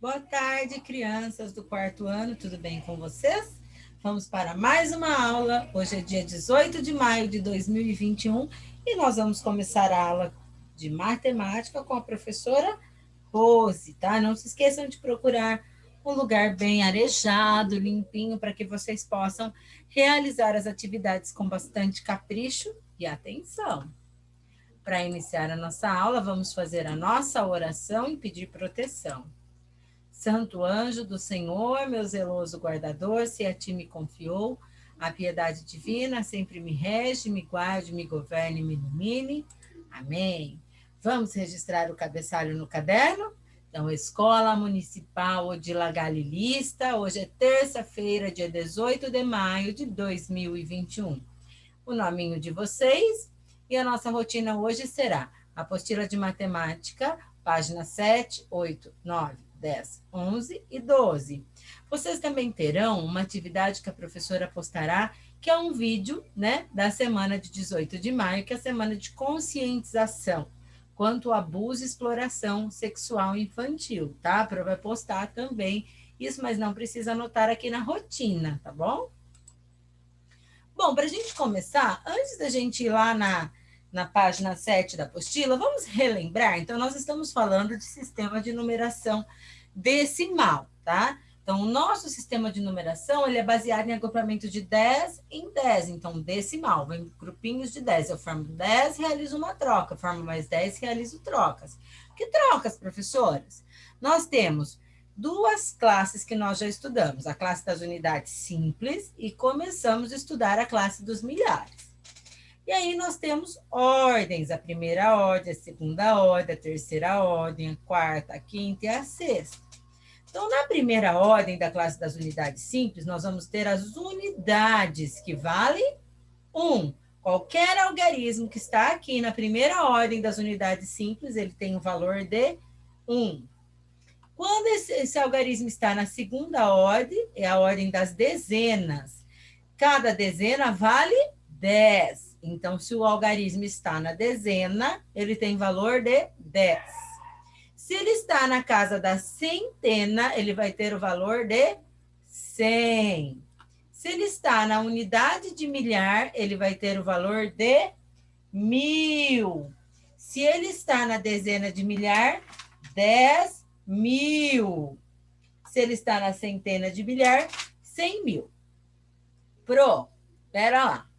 Boa tarde, crianças do quarto ano, tudo bem com vocês? Vamos para mais uma aula. Hoje é dia 18 de maio de 2021 e nós vamos começar a aula de matemática com a professora Rose, tá? Não se esqueçam de procurar um lugar bem arejado, limpinho, para que vocês possam realizar as atividades com bastante capricho e atenção. Para iniciar a nossa aula, vamos fazer a nossa oração e pedir proteção. Santo anjo do Senhor, meu zeloso guardador, se a ti me confiou, a piedade divina sempre me rege, me guarde, me governe, me ilumine. Amém. Vamos registrar o cabeçalho no caderno? Então, Escola Municipal Odila Galilista, hoje é terça-feira, dia 18 de maio de 2021. O nominho de vocês e a nossa rotina hoje será apostila de matemática, página 7, 8, 9, 10, 11 e 12. Vocês também terão uma atividade que a professora postará, que é um vídeo, né, da semana de 18 de maio, que é a semana de conscientização quanto ao abuso e exploração sexual infantil, tá? A Pro vai postar também isso, mas não precisa anotar aqui na rotina, tá bom? Bom, para a gente começar, antes da gente ir lá na página 7 da apostila, vamos relembrar. Então, nós estamos falando de sistema de numeração decimal, tá? Então, o nosso sistema de numeração, ele é baseado em agrupamento de 10 em 10. Então, decimal, vem grupinhos de 10. Eu formo 10, realizo uma troca. Formo mais 10, realizo trocas. Que trocas, professoras? Nós temos duas classes que nós já estudamos, a classe das unidades simples e começamos a estudar a classe dos milhares. E aí nós temos ordens, a primeira ordem, a segunda ordem, a terceira ordem, a quarta, a quinta e a sexta. Então, na primeira ordem da classe das unidades simples, nós vamos ter as unidades, que valem 1. Qualquer algarismo que está aqui na primeira ordem das unidades simples, ele tem o valor de 1. Quando esse algarismo está na segunda ordem, é a ordem das dezenas. Cada dezena vale 10. Então, se o algarismo está na dezena, ele tem valor de 10. Se ele está na casa da centena, ele vai ter o valor de 100. Se ele está na unidade de milhar, ele vai ter o valor de 1000. Se ele está na dezena de milhar, 10.000. Se ele está na centena de milhar, 100.000. Pera lá.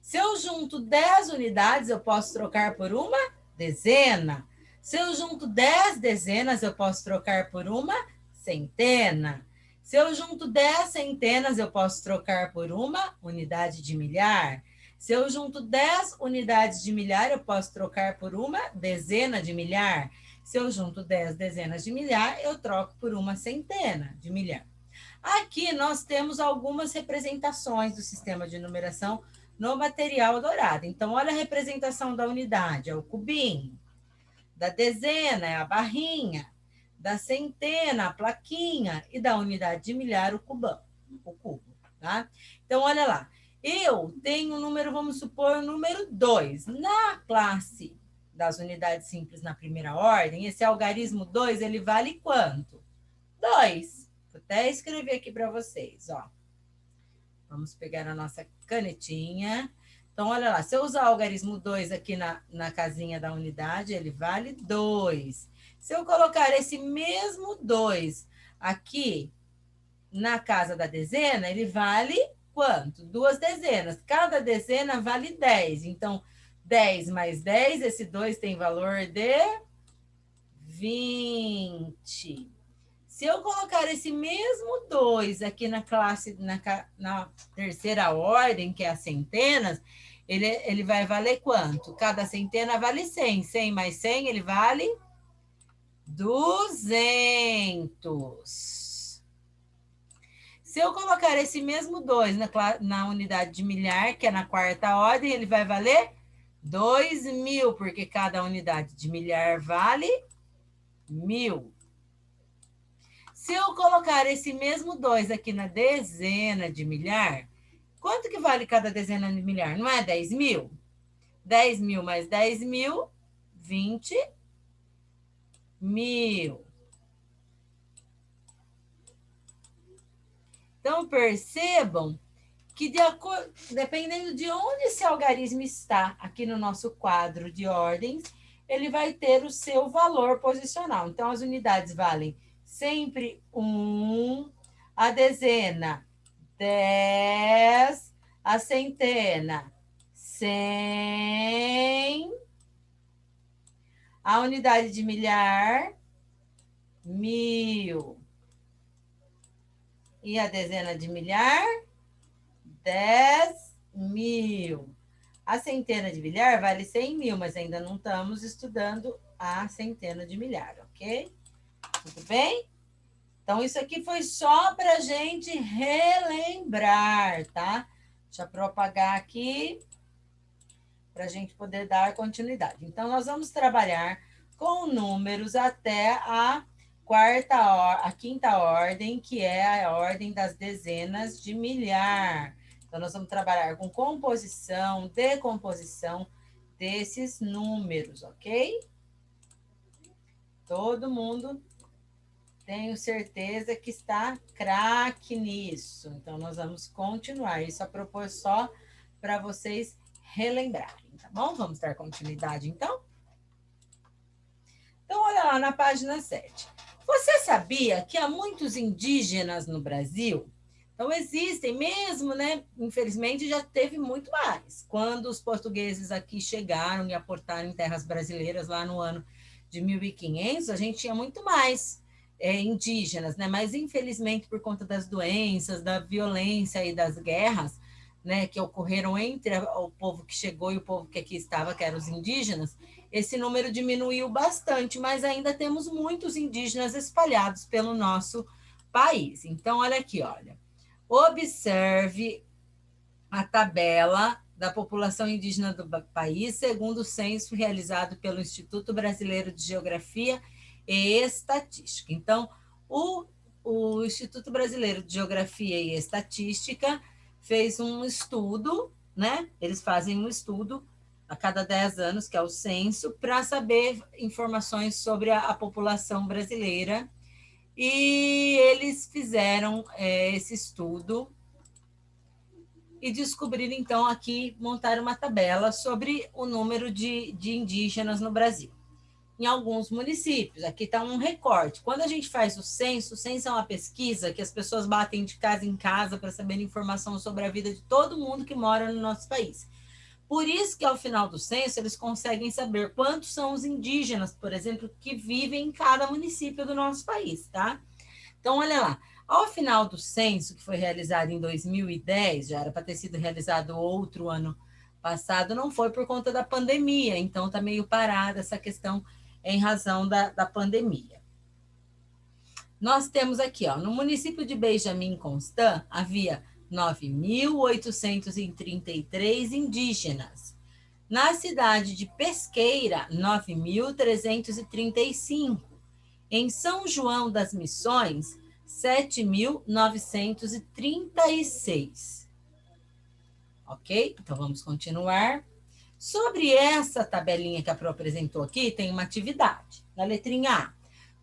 Se eu junto 10 unidades, eu posso trocar por uma dezena. Se eu junto 10 dezenas, eu posso trocar por uma centena. Se eu junto 10 centenas, eu posso trocar por uma unidade de milhar. Se eu junto 10 unidades de milhar, eu posso trocar por uma dezena de milhar. Se eu junto 10 dezenas de milhar, eu troco por uma centena de milhar. Aqui nós temos algumas representações do sistema de numeração no material dourado. Então, olha a representação da unidade, é o cubinho. Da dezena é a barrinha. Da centena, a plaquinha. E da unidade de milhar, o cubão, o cubo, tá? Então, olha lá. Eu tenho um número, vamos supor, o número 2. Na classe das unidades simples na primeira ordem, esse algarismo 2, ele vale quanto? 2. Vou até escrever aqui para vocês, ó. Vamos pegar a nossa canetinha. Então, olha lá, se eu usar o algarismo 2 aqui na casinha da unidade, ele vale 2. Se eu colocar esse mesmo 2 aqui na casa da dezena, ele vale quanto? 2 dezenas. Cada dezena vale 10. Então, 10 mais 10, esse 2 tem valor de 20. Se eu colocar esse mesmo 2 aqui na classe, na terceira ordem, que é as centenas, ele vai valer quanto? Cada centena vale 100. 100 mais 100, ele vale 200. Se eu colocar esse mesmo 2 na unidade de milhar, que é na quarta ordem, ele vai valer 2.000, porque cada unidade de milhar vale 1.000. Se eu colocar esse mesmo 2 aqui na dezena de milhar, quanto que vale cada dezena de milhar? Não é 10.000? 10.000 mais 10.000, 20.000. Então, percebam que, dependendo de onde esse algarismo está aqui no nosso quadro de ordens, ele vai ter o seu valor posicional. Então, as unidades valem sempre 1, a dezena, 10, a centena, 100, a unidade de milhar, 1000. E a dezena de milhar, 10.000. A centena de milhar vale 100.000, mas ainda não estamos estudando a centena de milhar, ok? Tudo bem? Então, isso aqui foi só para a gente relembrar, tá? Deixa eu propagar aqui para a gente poder dar continuidade. Então, nós vamos trabalhar com números até a quinta ordem, que é a ordem das dezenas de milhar. Então, nós vamos trabalhar com composição, decomposição desses números, ok? Todo mundo, tenho certeza que está craque nisso. Então, nós vamos continuar. Isso a propor só para vocês relembrarem, tá bom? Vamos dar continuidade, então? Então, olha lá na página 7. Você sabia que há muitos indígenas no Brasil? Então, existem mesmo, né? Infelizmente, já teve muito mais. Quando os portugueses aqui chegaram e aportaram em terras brasileiras lá no ano de 1500, a gente tinha muito mais indígenas, né? Mas, infelizmente, por conta das doenças, da violência e das guerras, né, que ocorreram entre o povo que chegou e o povo que aqui estava, que eram os indígenas, esse número diminuiu bastante, mas ainda temos muitos indígenas espalhados pelo nosso país. Então, olha aqui, olha. Observe a tabela da população indígena do país, segundo o censo realizado pelo Instituto Brasileiro de Geografia e Estatística. Então, o Instituto Brasileiro de Geografia e Estatística fez um estudo, né? Eles fazem um estudo a cada 10 anos, que é o censo, para saber informações sobre a população brasileira. E eles fizeram esse estudo e descobriram, então, aqui, montar uma tabela sobre o número de indígenas no Brasil. Em alguns municípios, aqui está um recorte. Quando a gente faz o censo é uma pesquisa que as pessoas batem de casa em casa para saber informação sobre a vida de todo mundo que mora no nosso país. Por isso que, ao final do censo, eles conseguem saber quantos são os indígenas, por exemplo, que vivem em cada município do nosso país, tá? Então, olha lá. Ao final do censo, que foi realizado em 2010, já era para ter sido realizado outro ano passado, não foi por conta da pandemia, então está meio parada essa questão em razão da pandemia. Nós temos aqui, ó, no município de Benjamin Constant, havia 9.833 indígenas. Na cidade de Pesqueira, 9.335. Em São João das Missões, 7.936. Ok? Então, vamos continuar. Sobre essa tabelinha que a Pro apresentou aqui, tem uma atividade. Na letrinha A,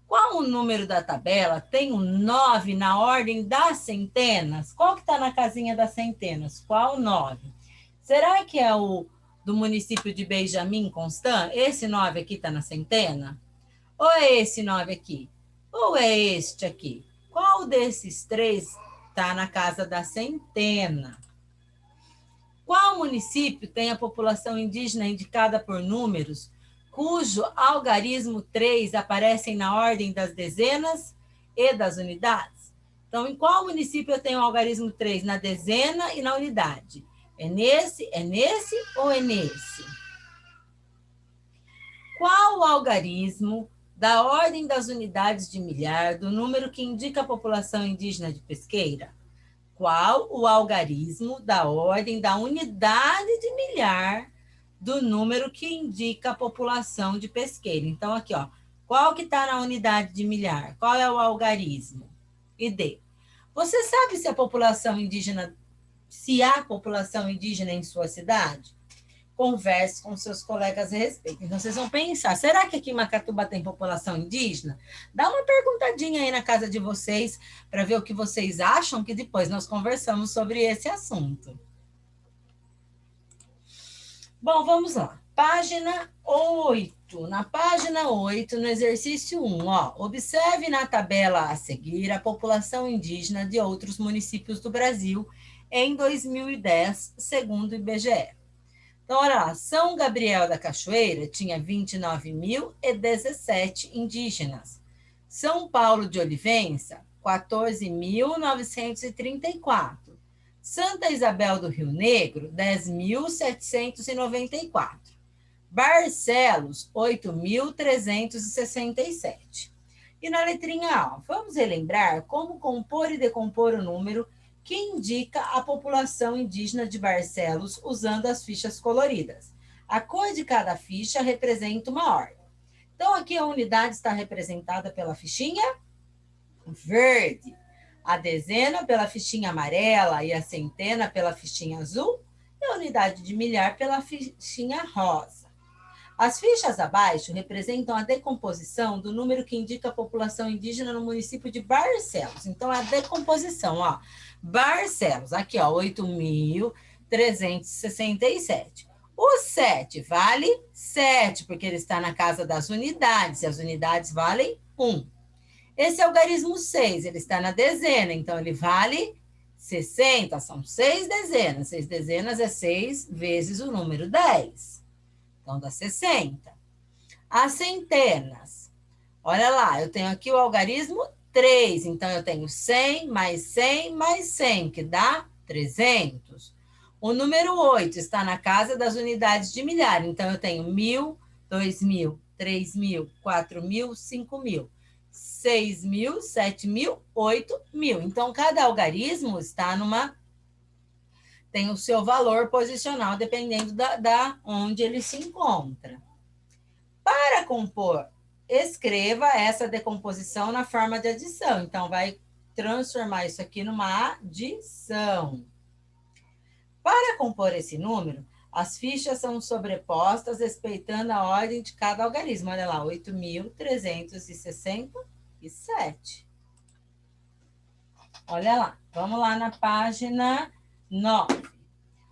qual o número da tabela tem um 9 na ordem das centenas? Qual que está na casinha das centenas? Qual 9? Será que é o do município de Benjamin Constant? Esse 9 aqui está na centena? Ou é esse 9 aqui? Ou é este aqui? Qual desses três está na casa da centena? Qual município tem a população indígena indicada por números, cujo algarismo 3 aparecem na ordem das dezenas e das unidades? Então, em qual município eu tenho o algarismo 3? Na dezena e na unidade. É nesse ou é nesse? Qual o algarismo da ordem das unidades de milhar do número que indica a população indígena de Pesqueira? Qual o algarismo da ordem da unidade de milhar do número que indica a população de Pesqueira? Então, aqui, ó, qual que está na unidade de milhar? Qual é o algarismo? ID. Você sabe se há população indígena em sua cidade? converse com seus colegas a respeito. Então, vocês vão pensar, será que aqui em Macatuba tem população indígena? Dá uma perguntadinha aí na casa de vocês para ver o que vocês acham, que depois nós conversamos sobre esse assunto. Bom, vamos lá. Página 8. Na página 8, no exercício 1, observe na tabela a seguir a população indígena de outros municípios do Brasil em 2010, segundo o IBGE. Então, olha lá, São Gabriel da Cachoeira tinha 29.017 indígenas. São Paulo de Olivença, 14.934. Santa Isabel do Rio Negro, 10.794. Barcelos, 8.367. E na letrinha A, vamos relembrar como compor e decompor o número que indica a população indígena de Barcelos usando as fichas coloridas. A cor de cada ficha representa uma ordem. Então, aqui a unidade está representada pela fichinha verde, a dezena pela fichinha amarela e a centena pela fichinha azul, e a unidade de milhar pela fichinha rosa. As fichas abaixo representam a decomposição do número que indica a população indígena no município de Barcelos. Então, é a decomposição, Barcelos, aqui, 8.367. O 7 vale 7, porque ele está na casa das unidades, e as unidades valem 1. Esse algarismo 6, ele está na dezena, então ele vale 60, são 6 dezenas. 6 dezenas é 6 vezes o número 10. Então, dá 60. As centenas. Olha lá, eu tenho aqui o algarismo 3. Então, eu tenho 100 mais 100 mais 100, que dá 300. O número 8 está na casa das unidades de milhar. Então, eu tenho 1.000, 2.000, 3.000, 4.000, 5.000, 6.000, 7.000, 8.000. Então, cada algarismo está tem o seu valor posicional, dependendo da onde ele se encontra. Para compor, escreva essa decomposição na forma de adição. Então, vai transformar isso aqui numa adição. Para compor esse número, as fichas são sobrepostas respeitando a ordem de cada algarismo. Olha lá, 8.367. Olha lá, vamos lá na página 9.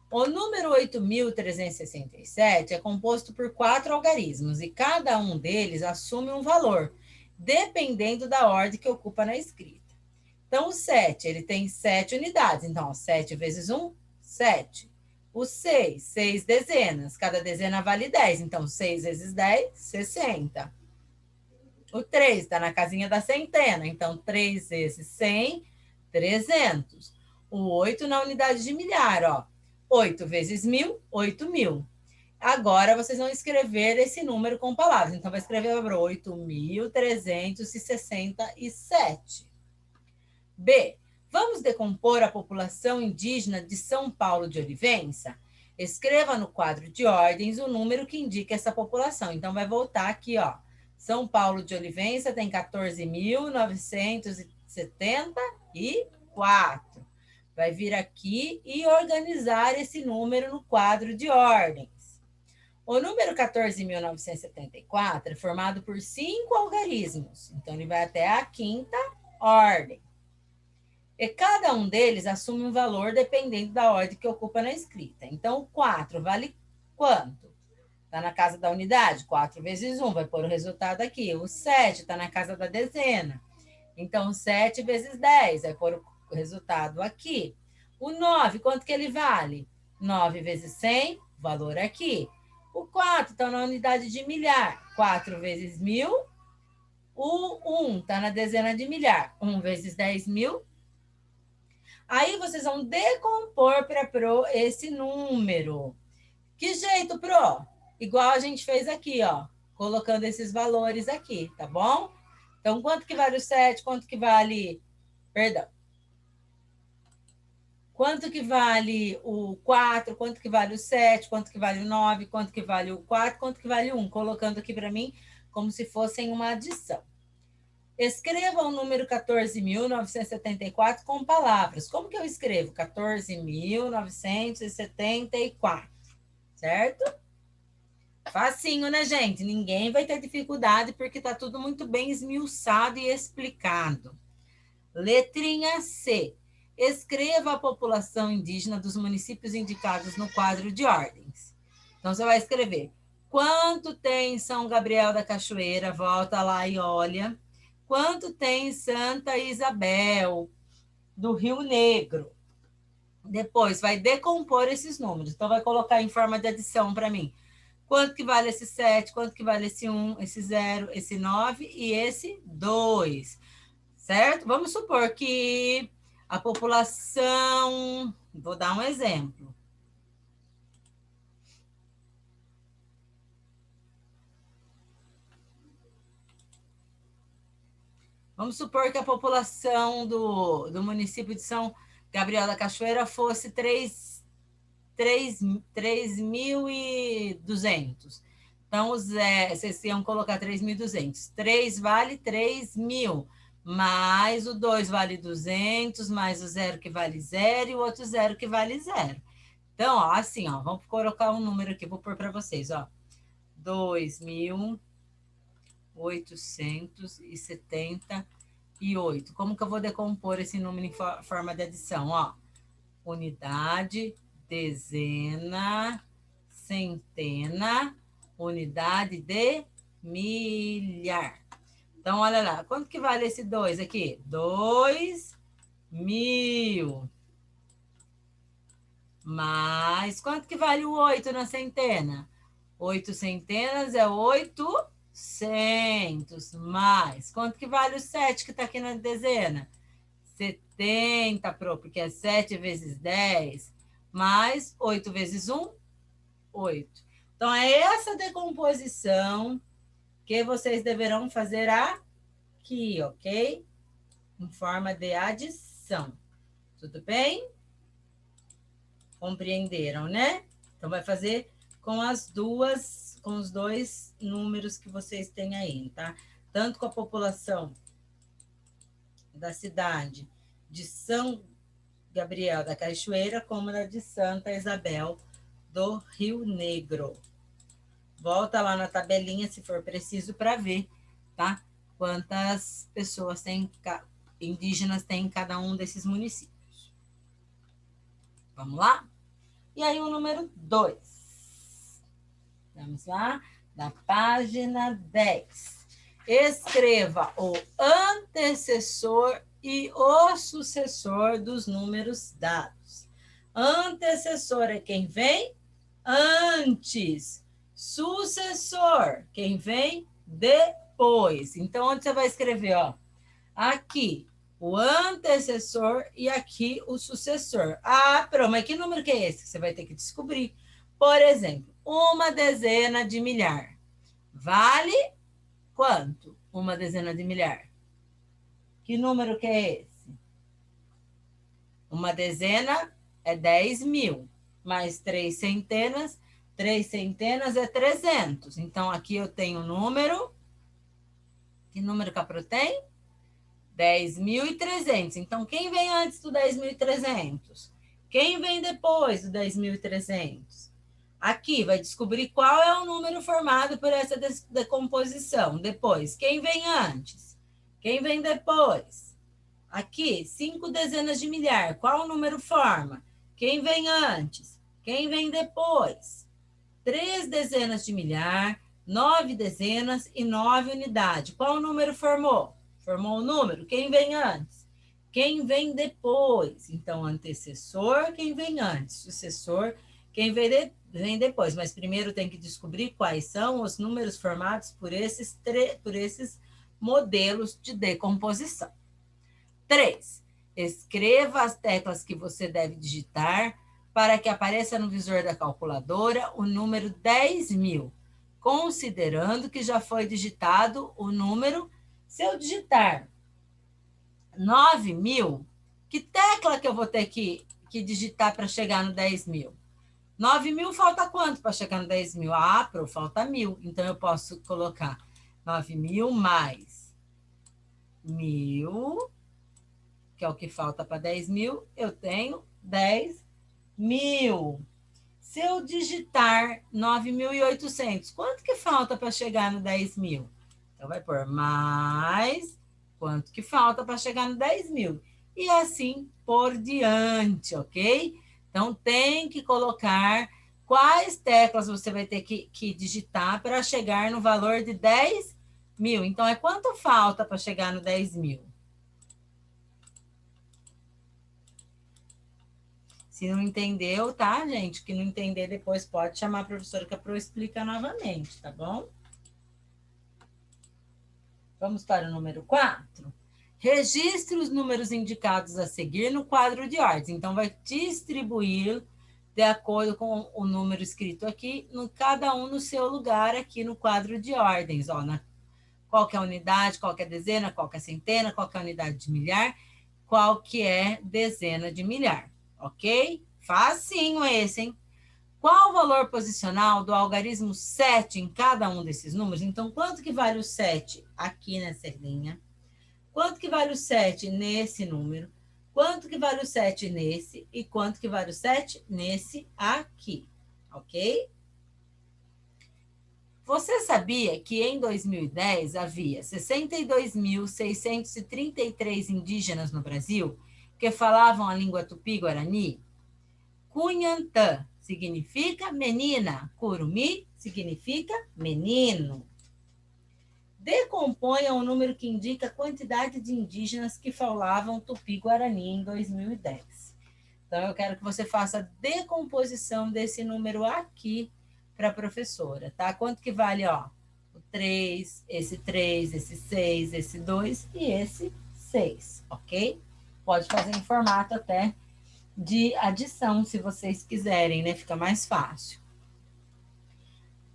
O número 8.367 é composto por 4 algarismos e cada um deles assume um valor, dependendo da ordem que ocupa na escrita. Então, o 7, ele tem 7 unidades. Então, 7 vezes 1, 7. O 6, 6 dezenas. Cada dezena vale 10. Então, 6 vezes 10, 60. O 3 está na casinha da centena. Então, 3 vezes 100, 300. O 8 na unidade de milhar, 8 vezes 1.000, 8.000. Agora, vocês vão escrever esse número com palavras. Então, vai escrever 8.367. B. Vamos decompor a população indígena de São Paulo de Olivença? Escreva no quadro de ordens o número que indica essa população. Então, vai voltar aqui, São Paulo de Olivença tem 14.974. Vai vir aqui e organizar esse número no quadro de ordens. O número 14.974 é formado por 5 algarismos. Então, ele vai até a 5ª ordem. E cada um deles assume um valor dependendo da ordem que ocupa na escrita. Então, o 4 vale quanto? Está na casa da unidade? 4 vezes 1, vai pôr o resultado aqui. O 7 está na casa da dezena. Então, 7 vezes 10, vai pôr o resultado aqui. O 9, quanto que ele vale? 9 vezes 100, valor aqui. O 4 está na unidade de milhar. 4 vezes 1.000. O 1 está na dezena de milhar. 1 vezes 10.000. Aí, vocês vão decompor para Pro esse número. Que jeito, Pro? Igual a gente fez aqui, colocando esses valores aqui, tá bom? Então, quanto que vale o 7? Quanto que vale... Perdão. Quanto que vale o 4? Quanto que vale o 7? Quanto que vale o 9? Quanto que vale o 4? Quanto que vale o 1? Colocando aqui para mim como se fossem uma adição. Escreva o número 14.974 com palavras. Como que eu escrevo? 14.974. certo? Facinho, né, gente? Ninguém vai ter dificuldade porque tá tudo muito bem esmiuçado e explicado. Letrinha C. Escreva a população indígena dos municípios indicados no quadro de ordens. Então, você vai escrever quanto tem São Gabriel da Cachoeira, volta lá e olha. Quanto tem Santa Isabel do Rio Negro. Depois, vai decompor esses números. Então, vai colocar em forma de adição para mim. Quanto que vale esse 7? Quanto que vale esse 1, esse 0, esse 9 e esse 2? Certo? Vamos supor que a população, vou dar um exemplo. Vamos supor que a população do município de São Gabriel da Cachoeira fosse 3.200. Então, vocês iam colocar 3.200. 3 vale 3.000, mais o 2 vale 200, mais o 0 que vale 0 e o outro 0 que vale 0. Então, ó, assim, ó, vamos colocar um número aqui, vou pôr para vocês, ó. 2.878. Como que eu vou decompor esse número em forma de adição? Ó, unidade, dezena, centena, unidade de milhar. Então, olha lá, quanto que vale esse 2 aqui? 2.000. Mais, quanto que vale o 8 na centena? 8 centenas é 800. Mais, quanto que vale o 7 que está aqui na dezena? 70, porque é 7 vezes 10, mais 8 vezes 1, 8. Então, é essa decomposição que vocês deverão fazer aqui, ok? Em forma de adição. Tudo bem? Compreenderam, né? Então, vai fazer com com os dois números que vocês têm aí, tá? Tanto com a população da cidade de São Gabriel da Cachoeira, como na de Santa Isabel do Rio Negro. Volta lá na tabelinha, se for preciso, para ver, tá? Quantas pessoas indígenas tem em cada um desses municípios. Vamos lá? E aí o número 2. Vamos lá? Da página 10. Escreva o antecessor e o sucessor dos números dados. Antecessor é quem vem antes. Sucessor, quem vem depois. Então, onde você vai escrever? Ó, aqui, o antecessor e aqui o sucessor. Ah, pronto, mas que número que é esse? Você vai ter que descobrir. Por exemplo, uma dezena de milhar. Vale quanto? Uma dezena de milhar. Que número que é esse? Uma dezena é 10.000, mais 3 centenas é 300. Então, aqui eu tenho o número. Que número que a tem? 10.300. Então, quem vem antes do 10.300? Quem vem depois do 10.300? Aqui vai descobrir qual é o número formado por essa decomposição. Depois, quem vem antes? Quem vem depois? Aqui, 5 dezenas de milhar. Qual o número forma? Quem vem antes? Quem vem depois? 3 dezenas de milhar, 9 dezenas e 9 unidades. Qual o número formou? Formou o número? Quem vem antes? Quem vem depois? Então, antecessor, quem vem antes? Sucessor, quem vem depois. Mas primeiro tem que descobrir quais são os números formados por esses modelos de decomposição. 3. Escreva as teclas que você deve digitar para que apareça no visor da calculadora o número 10.000, considerando que já foi digitado o número. Se eu digitar 9.000, que tecla que eu vou ter que digitar para chegar no 10.000? 9.000 falta quanto para chegar no 10.000? Ah, falta 1.000. Então, eu posso colocar 9.000 mais 1.000, que é o que falta para 10.000, eu tenho 10.000. Se eu digitar 9.800, quanto que falta para chegar no 10.000? Então, vai pôr mais quanto que falta para chegar no 10.000. E assim por diante, ok? Então, tem que colocar quais teclas você vai ter que digitar para chegar no valor de 10.000. Então, é quanto falta para chegar no 10.000? Se não entendeu, tá, gente? Que não entender depois pode chamar a professora que a Pro explica novamente, tá bom? Vamos para o número 4. Registre os números indicados a seguir no quadro de ordens. Então, vai distribuir de acordo com o número escrito aqui, cada um no seu lugar aqui no quadro de ordens. Ó, qual que é a unidade, qual que é a dezena, qual que é a centena, qual que é a unidade de milhar, qual que é dezena de milhar, ok? Facinho esse, hein? Qual o valor posicional do algarismo 7 em cada um desses números? Então, quanto que vale o 7 aqui nessa linha? Quanto que vale o 7 nesse número? Quanto que vale o 7 nesse? E quanto que vale o 7 nesse aqui? Ok? Você sabia que em 2010 havia 62.633 indígenas no Brasil que falavam a língua tupi-guarani? Cunhantã significa menina, curumi significa menino. Decomponha o número que indica a quantidade de indígenas que falavam tupi-guarani em 2010. Então, eu quero que você faça a decomposição desse número aqui para a professora, tá? Quanto que vale, ó? O 3, esse 6, esse 2 e esse 6, ok? Pode fazer em formato até de adição, se vocês quiserem, né? Fica mais fácil.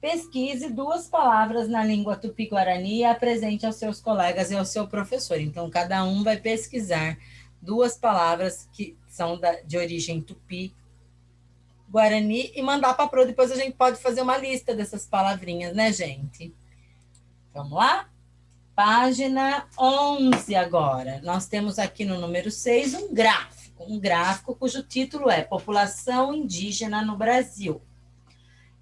Pesquise 2 palavras na língua tupi-guarani e apresente aos seus colegas e ao seu professor. Então, cada um vai pesquisar 2 palavras que são de origem tupi-guarani e mandar para a Pro. Depois a gente pode fazer uma lista dessas palavrinhas, né, gente? Vamos lá? Página 11 agora. Nós temos aqui no número 6 um gráfico cujo título é População Indígena no Brasil.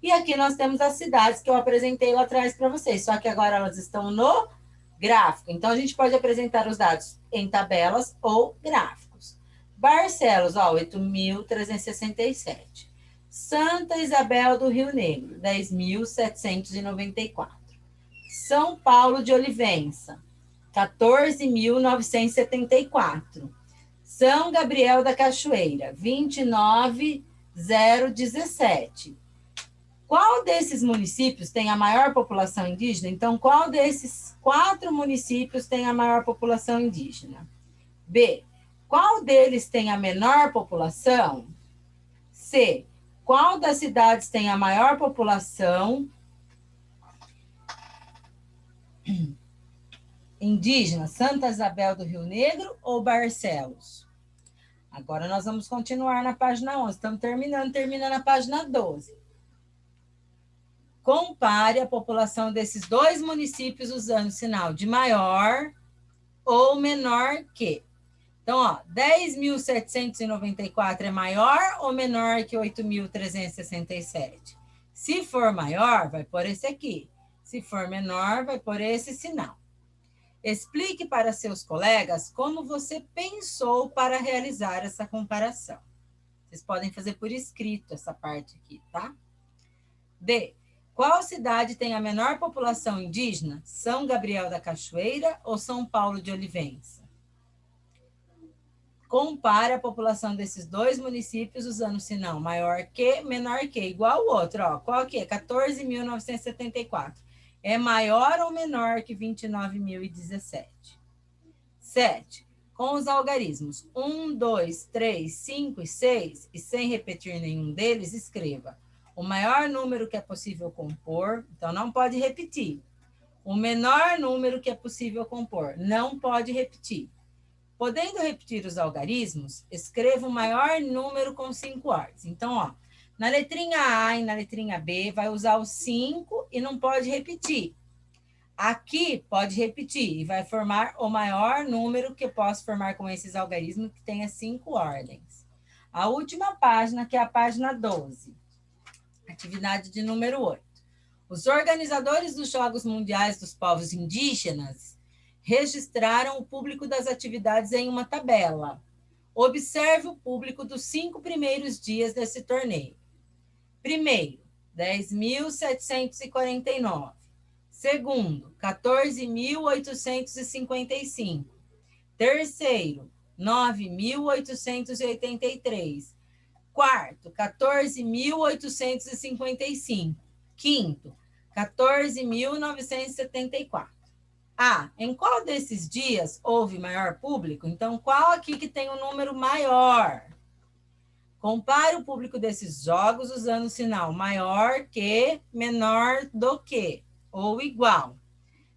E aqui nós temos as cidades que eu apresentei lá atrás para vocês, só que agora elas estão no gráfico. Então, a gente pode apresentar os dados em tabelas ou gráficos. Barcelos, ó, 8.367. Santa Isabel do Rio Negro, 10.794. São Paulo de Olivença, 14.974. São Gabriel da Cachoeira, 29.017. Qual desses municípios tem a maior população indígena? Então, qual desses 4 municípios tem a maior população indígena? B. Qual deles tem a menor população? C. Qual das cidades tem a maior população indígena? Santa Isabel do Rio Negro ou Barcelos? Agora nós vamos continuar na página 11. Estamos terminando a página 12. Compare a população desses 2 municípios usando o sinal de maior ou menor que. Então, ó, 10.794 é maior ou menor que 8.367? Se for maior, vai por esse aqui. Se for menor, vai por esse sinal. Explique para seus colegas como você pensou para realizar essa comparação. Vocês podem fazer por escrito essa parte aqui, tá? D. Qual cidade tem a menor população indígena? São Gabriel da Cachoeira ou São Paulo de Olivença? Compare a população desses 2 municípios usando o sinal maior que, menor que, igual ao outro. Ó. Qual que é? 14.974. É maior ou menor que 29.017? 7. Com os algarismos 1, 2, 3, 5 e 6, e sem repetir nenhum deles, escreva o maior número que é possível compor, então não pode repetir. O menor número que é possível compor, não pode repetir. Podendo repetir os algarismos, escreva o maior número com 5 ordens. Então, ó, na letrinha A e na letrinha B, vai usar o 5 e não pode repetir. Aqui pode repetir e vai formar o maior número que eu posso formar com esses algarismos que tenha 5 ordens. A última página, que é a página 12. Atividade de número 8. Os organizadores dos Jogos Mundiais dos Povos Indígenas registraram o público das atividades em uma tabela. Observe o público dos 5 primeiros dias desse torneio. Primeiro, 10.749. Segundo, 14.855. Terceiro, 9.883. Quarto, 14.855. Quinto, 14.974. Em qual desses dias houve maior público? Então, qual aqui que tem um número maior? Compare o público desses jogos usando o sinal maior que, menor do que, ou igual.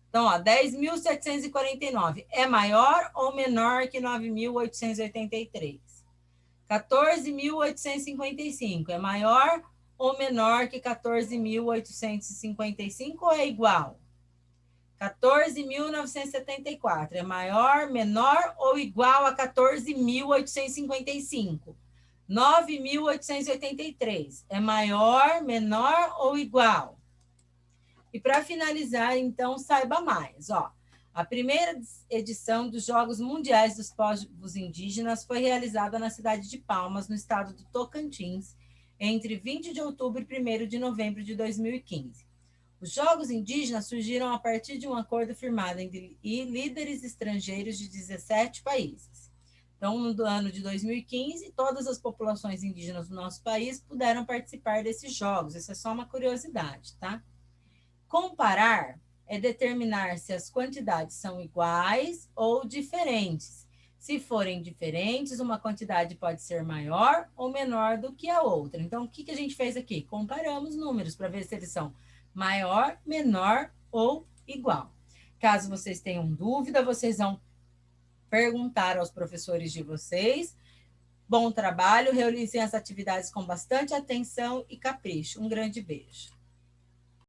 Então, 10.749 é maior ou menor que 9.883? 14.855 é maior ou menor que 14.855 ou é igual? 14.974 é maior, menor ou igual a 14.855? 9.883 é maior, menor ou igual? E para finalizar, então, saiba mais. A primeira edição dos Jogos Mundiais dos Povos Indígenas foi realizada na cidade de Palmas, no estado do Tocantins, entre 20 de outubro e 1º de novembro de 2015. Os Jogos Indígenas surgiram a partir de um acordo firmado entre líderes estrangeiros de 17 países. Então, no ano de 2015, todas as populações indígenas do nosso país puderam participar desses jogos. Isso é só uma curiosidade, tá? Comparar é determinar se as quantidades são iguais ou diferentes. Se forem diferentes, uma quantidade pode ser maior ou menor do que a outra. Então, o que a gente fez aqui? Comparamos números para ver se eles são maior, menor ou igual. Caso vocês tenham dúvida, vocês vão perguntar aos professores de vocês. Bom trabalho, realizem as atividades com bastante atenção e capricho. Um grande beijo.